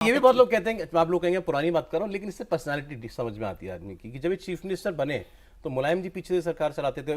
ये भी बहुत लोग कहते हैं, आप लोग कहेंगे पुरानी बात करो, लेकिन इससे पर्सनालिटी समझ में आती है आदमी की, कि जब ये चीफ मिनिस्टर बने तो मुलायम जी पीछे से सरकार चलाते थे,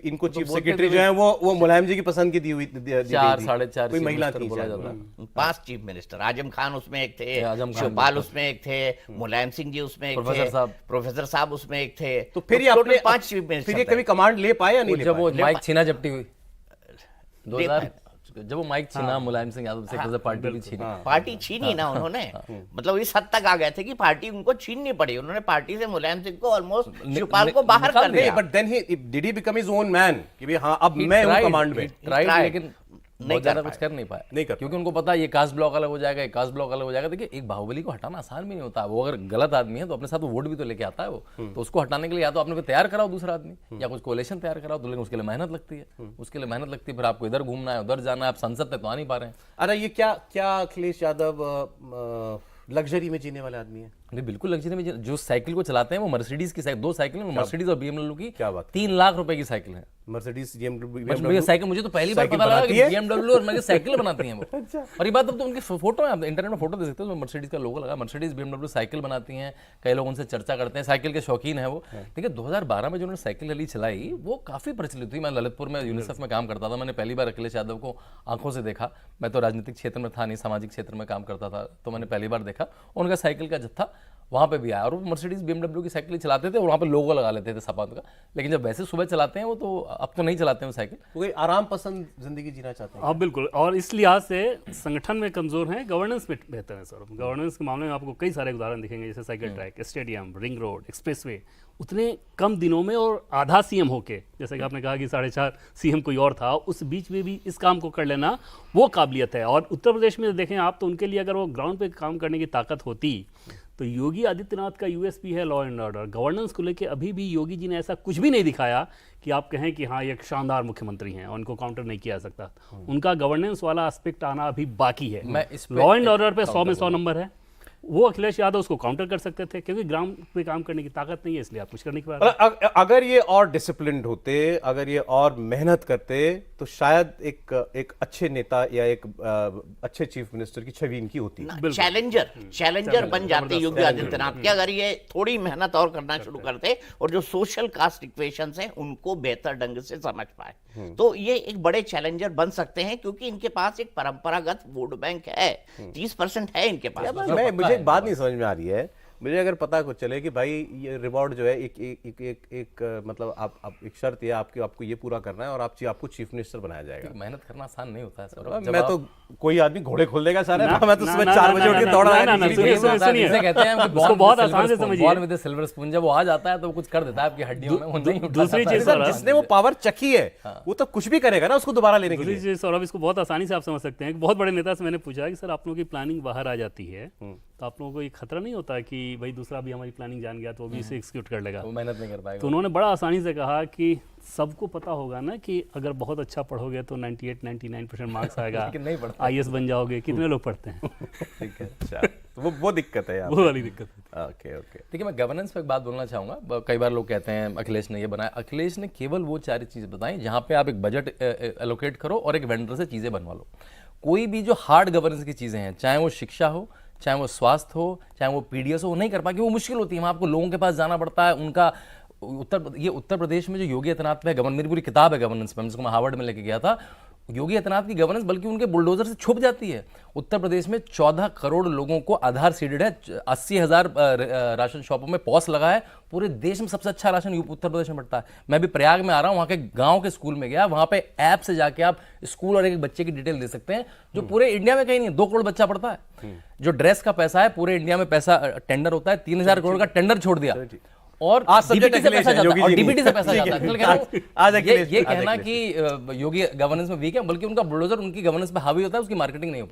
इनको चीफ सेक्रेटरी जो है वो मुलायम जी की पसंद की दी हुई 4-4.5 कोई महिला थी बोला शायद। जाता है। 5 चीफ मिनिस्टर, आजम खान उसमें एक थे, आजम खान शिवपाल उसमें एक थे, मुलायम सिंह जी उसमें एक प्रोफेसर थे, साहब। प्रोफेसर साहब उसमें एक थे। तो फिर ये total अपने 5 चीफ मिनिस्टर फिर ये थे। कभी कमांड ले पाए या नहीं ले जब वो पाए? माइक छीना झपटी हुई ले 2000, जब वो माइक छीना मुलायम सिंह यादव से हाँ, पार्टी भी छीनी। पार्टी छीनी ना उन्होंने, मतलब इस हद तक आ गए थे कि पार्टी उनको छीननी पड़ी। उन्होंने पार्टी से मुलायम सिंह को ऑलमोस्ट शिवपाल को बाहर कर दिया। But then he did he become his own man कि भाई हाँ अब मैं हूं कमांड में। tried, लेकिन बहुत ज्यादा कुछ कर नहीं पाए, नहीं कर क्योंकि उनको पता है ये कास्ट ब्लॉक अलग हो जाएगा, ये कास्ट ब्लॉक अलग हो जाएगा। देखिए एक बाहुबली को हटाना आसान भी नहीं होता। वो अगर गलत आदमी है तो अपने साथ वो वोट भी तो लेके आता है वो, तो उसको हटाने के लिए या तो आपने तैयार कराओ दूसरा आदमी, या कुछ कोलेशन तैयार कराओ, तो लेकिन उसके लिए मेहनत लगती है, उसके लिए मेहनत लगती है। फिर आपको इधर घूमना है, उधर जाना है, आप संसद तक तो आ नहीं पा रहे हैं। अरे ये क्या अखिलेश यादव लग्जरी में जीने वाले आदमी है? नहीं बिल्कुल लग्जरी में जो साइकिल को चलाते हैं वो मर्सिडीज की साइकिल, 2 साइकिल है, मर्सिडीज और बीएमडब्ल्यू की। क्या बात? 3 लाख रुपए की साइकिल है मर्सिडीज ये साइकिल। मुझे तो पहली बार पता लगा कि बीएमडब्ल्यू और मेरी साइकिल बनाती हैं वो। और ये बात अब तो उनकी फोटो है, आप इंटरनेट में फोटो देख सकते हो, मर्सिडीज का लोगो लगा, मर्सिडीज बीएमडब्ल्यू साइकिल बनाती हैं। कई लोग उनसे चर्चा करते हैं, साइकिल के शौकीन है वो। देखिए 2012 में जो उन्होंने साइकिल रैली चलाई वो काफी प्रचलित हुई। मैं ललितपुर में यूनिसेफ में काम करता था, मैंने पहली बार अखिलेश यादव को आंखों से देखा। मैं तो राजनीतिक क्षेत्र में था नहीं, सामाजिक क्षेत्र में काम करता था, तो मैंने पहली बार देखा उनका साइकिल का जत्था वहाँ पे भी आया। और वो मर्सिडीज बीएमडब्ल्यू की साइकिल चलाते थे और वहाँ पे लोगो लगा लेते थे सपा का। लेकिन जब वैसे सुबह चलाते हैं वो, तो अब तो नहीं चलाते हैं वो साइकिल। कोई आराम पसंद जिंदगी जीना चाहते हैं। हाँ बिल्कुल, और इस लिहाज से संगठन में कमजोर हैं, गवर्नेंस में बेहतर है सर। गवर्नेंस के मामले में आपको कई सारे उदाहरण दिखेंगे, जैसे cycle track, stadium, ring road, expressway, उतने कम दिनों में और आधा सीएम होके, जैसे कि आपने कहा कि 4.5 सीएम कोई और था, उस बीच में भी इस काम को कर लेना वो काबिलियत है। और उत्तर प्रदेश में देखें आप, तो उनके लिए अगर वो ग्राउंड पे काम करने की ताकत होती, तो योगी आदित्यनाथ का यूएसपी है लॉ एंड ऑर्डर। गवर्नेंस को लेकर अभी भी योगी जी ने ऐसा कुछ भी नहीं दिखाया कि आप कहें कि हाँ ये एक शानदार मुख्यमंत्री हैं और उनको काउंटर नहीं किया जा सकता। उनका गवर्नेंस वाला एस्पेक्ट आना अभी बाकी है। लॉ एंड ऑर्डर पे 100 में 100 नंबर है। वो अखिलेश यादव उसको काउंटर कर सकते थे, क्योंकि ग्राउंड पे काम करने की ताकत नहीं है, इसलिए आप कुछ करने की बात। अगर ये और डिसिप्लिन्ड होते, अगर ये और मेहनत करते, तो शायद एक अच्छे नेता या एक अच्छे चीफ मिनिस्टर की छवि इनकी होती। चैलेंजर बन जाते योगी आदित्यनाथ के, अगर ये थोड़ी मेहनत और करना शुरू करते और जो सोशल कास्ट इक्वेशंस हैं उनको बेहतर ढंग से समझ पाए, तो ये एक बड़े चैलेंजर बन सकते हैं। क्योंकि इनके पास एक परंपरागत वोट बैंक है, 30% है इनके पास। मुझे एक बात नहीं समझ में आ रही है, मुझे अगर पता कुछ चले कि भाई ये रिवॉर्ड जो है एक मतलब आप एक शर्त है आपको ये पूरा करना है और आपको चीफ मिनिस्टर बनाया जाएगा। मेहनत करना आसान नहीं होता है सर। मैं तो कोई आदमी घोड़े खोल देगा सारे, मैं तो सुबह 4 बजे उठ के दौड़ रहा है। कहते हैं उसको बहुत आसान से समझिए। बॉल विद सिल्वर स्पून, जब वो आ जाता है तो वो कुछ कर देता है आपकी हड्डियों में। वो नहीं उठा दूसरी सकता है। चीज जिसने वो पावर चकी है वो तो कुछ भी करेगा ना उसको दोबारा लेने के लिए। जी सौरभ, इसको बहुत आसानी से आप समझ सकते हैं। एक बहुत बड़े नेता से मैंने पूछा कि सर आप लोगों की प्लानिंग बाहर आ जाती है, तो आप लोगों को ये खतरा नहीं होता कि भाई दूसरा भी हमारी प्लानिंग जान गया तो वो भी इसे एग्जीक्यूट कर लेगा? वो मेहनत नहीं कर पाएगा। तो उन्होंने बड़ा आसानी से कहा कि सबको पता होगा ना कि अगर बहुत अच्छा पढ़ोगे तो 98-99% मार्क्स आएगा, लेकिन नहीं पढ़ता। IAS बन जाओगे। कितने लोग पढ़ते हैं? ठीक है, अच्छा तो वो दिक्कत है यार, वो वाली दिक्कत है। ओके। देखिए मैं गवर्नेंस पे एक बात बोलना चाहूँगा। कई बार लोग कहते हैं अखिलेश ने ये बनाया। अखिलेश ने केवल वो 4 चीज़ें बताई जहाँ पे आप एक बजट एलोकेट करो और एक वेंडर से चीज़ें बनवा लो। कोई भी जो हार्ड गवर्नेंस की चीज़ें हैं, चाहे वो शिक्षा हो, चाहे वो स्वास्थ्य हो, चाहे वो PDS हो, वो नहीं कर पाए, वो मुश्किल होती है। वहाँ आपको लोगों के पास जाना पड़ता है। उनका उत्तर प्रदेश में जो योगी आदित्यनाथ पे गवर्नेंस, मेरी पूरी किताब है गवर्नेंस पे, जिसको मैं हार्वर्ड में लेके गया था। योगी आदित्यनाथ की गवर्नेंस बल्कि उनके बुलडोजर से छुप जाती है। उत्तर प्रदेश में 14 करोड़ लोगों को आधार सीडेड है, 80,000 राशन शॉपों में पॉस लगा है। पूरे देश में सबसे अच्छा राशन उत्तर प्रदेश में बढ़ता है। मैं भी प्रयाग में आ रहा हूँ, वहाँ के गांव के स्कूल में गया, वहाँ पे ऐप से जाके आप स्कूल और एक बच्चे की डिटेल दे सकते हैं, जो पूरे इंडिया में कहीं नहीं है। 2 करोड़ बच्चा पढ़ता है। जो ड्रेस का पैसा है पूरे इंडिया में पैसा टेंडर होता है, 3000 करोड़ का टेंडर छोड़ दिया और डीबीटी से पैसा जाता है, और डीबीटी से पैसा जाता है। ये कहना कि योगी गवर्नेंस में वीक है, बल्कि उनका बुलडोजर उनकी गवर्नेंस पे हावी होता है, उसकी मार्केटिंग नहीं हो पाती।